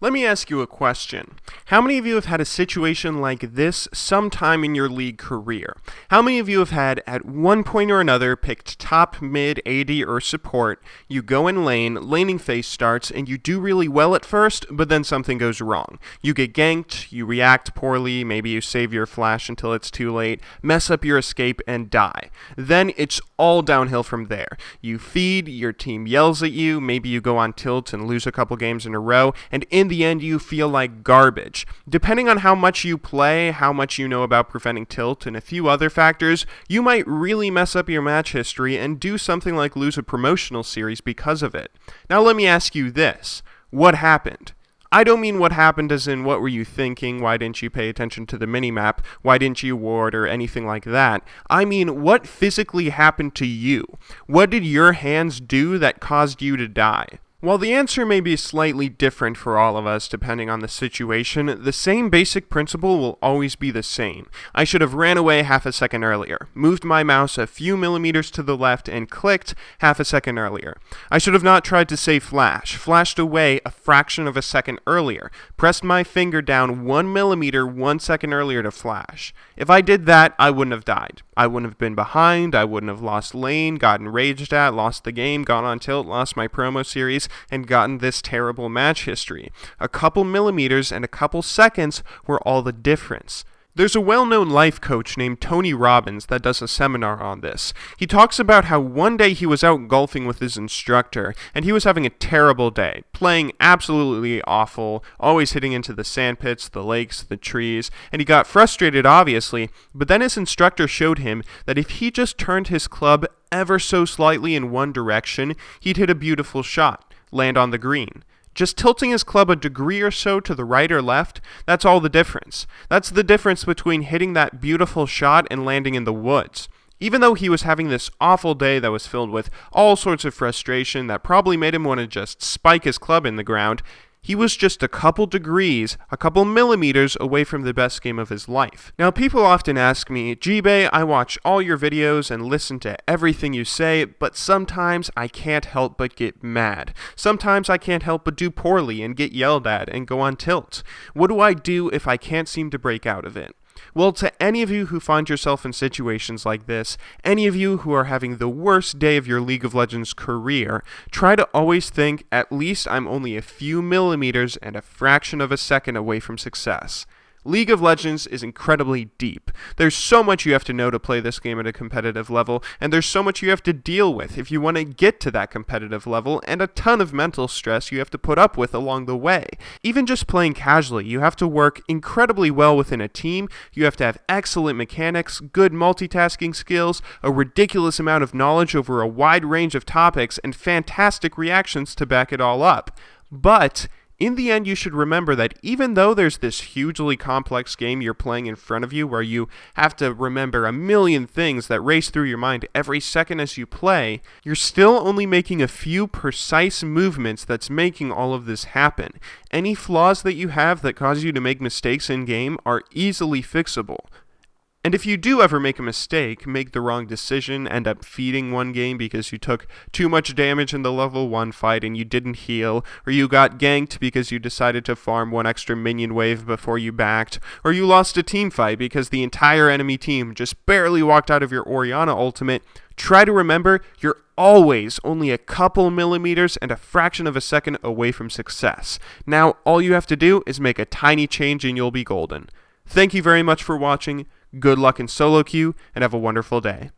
Let me ask you a question. How many of you have had a situation like this sometime in your league career? How many of you have had, at one point or another, picked top, mid, AD, or support, you go in lane, laning phase starts, and you do really well at first, but then something goes wrong. You get ganked, you react poorly, maybe you save your flash until it's too late, mess up your escape, and die. Then it's all downhill from there. You feed, your team yells at you, maybe you go on tilt and lose a couple games in a row, and in the end you feel like garbage. Depending on how much you play, how much you know about preventing tilt, and a few other factors, you might really mess up your match history and do something like lose a promotional series because of it. Now let me ask you this. What happened? I don't mean what happened as in what were you thinking, why didn't you pay attention to the minimap, why didn't you ward, or anything like that. I mean what physically happened to you. What did your hands do that caused you to die? While the answer may be slightly different for all of us depending on the situation, the same basic principle will always be the same. I should have ran away half a second earlier, moved my mouse a few millimeters to the left, and clicked half a second earlier. I should have not tried to save flash, flashed away a fraction of a second earlier, pressed my finger down 1 millimeter 1 second earlier to flash. If I did that, I wouldn't have died. I wouldn't have been behind, I wouldn't have lost lane, gotten raged at, lost the game, gone on tilt, lost my promo series, and gotten this terrible match history. A couple millimeters and a couple seconds were all the difference. There's a well-known life coach named Tony Robbins that does a seminar on this. He talks about how one day he was out golfing with his instructor, and he was having a terrible day, playing absolutely awful, always hitting into the sandpits, the lakes, the trees, and he got frustrated obviously, but then his instructor showed him that if he just turned his club ever so slightly in one direction, he'd hit a beautiful shot, land on the green. Just tilting his club a degree or so to the right or left, that's all the difference. That's the difference between hitting that beautiful shot and landing in the woods. Even though he was having this awful day that was filled with all sorts of frustration that probably made him want to just spike his club in the ground, he was just a couple degrees, a couple millimeters away from the best game of his life. Now, people often ask me, G-Bay, I watch all your videos and listen to everything you say, but sometimes I can't help but get mad. Sometimes I can't help but do poorly and get yelled at and go on tilt. What do I do if I can't seem to break out of it? Well, to any of you who find yourself in situations like this, any of you who are having the worst day of your League of Legends career, try to always think, at least I'm only a few millimeters and a fraction of a second away from success. League of Legends is incredibly deep. There's so much you have to know to play this game at a competitive level, and there's so much you have to deal with if you want to get to that competitive level, and a ton of mental stress you have to put up with along the way. Even just playing casually, you have to work incredibly well within a team, you have to have excellent mechanics, good multitasking skills, a ridiculous amount of knowledge over a wide range of topics, and fantastic reactions to back it all up. But in the end, you should remember that even though there's this hugely complex game you're playing in front of you where you have to remember a million things that race through your mind every second as you play, you're still only making a few precise movements that's making all of this happen. Any flaws that you have that cause you to make mistakes in-game are easily fixable. And if you do ever make a mistake, make the wrong decision, end up feeding one game because you took too much damage in the level 1 fight and you didn't heal, or you got ganked because you decided to farm one extra minion wave before you backed, or you lost a team fight because the entire enemy team just barely walked out of your Orianna ultimate, try to remember you're always only a couple millimeters and a fraction of a second away from success. Now, all you have to do is make a tiny change and you'll be golden. Thank you very much for watching. Good luck in solo queue, and have a wonderful day.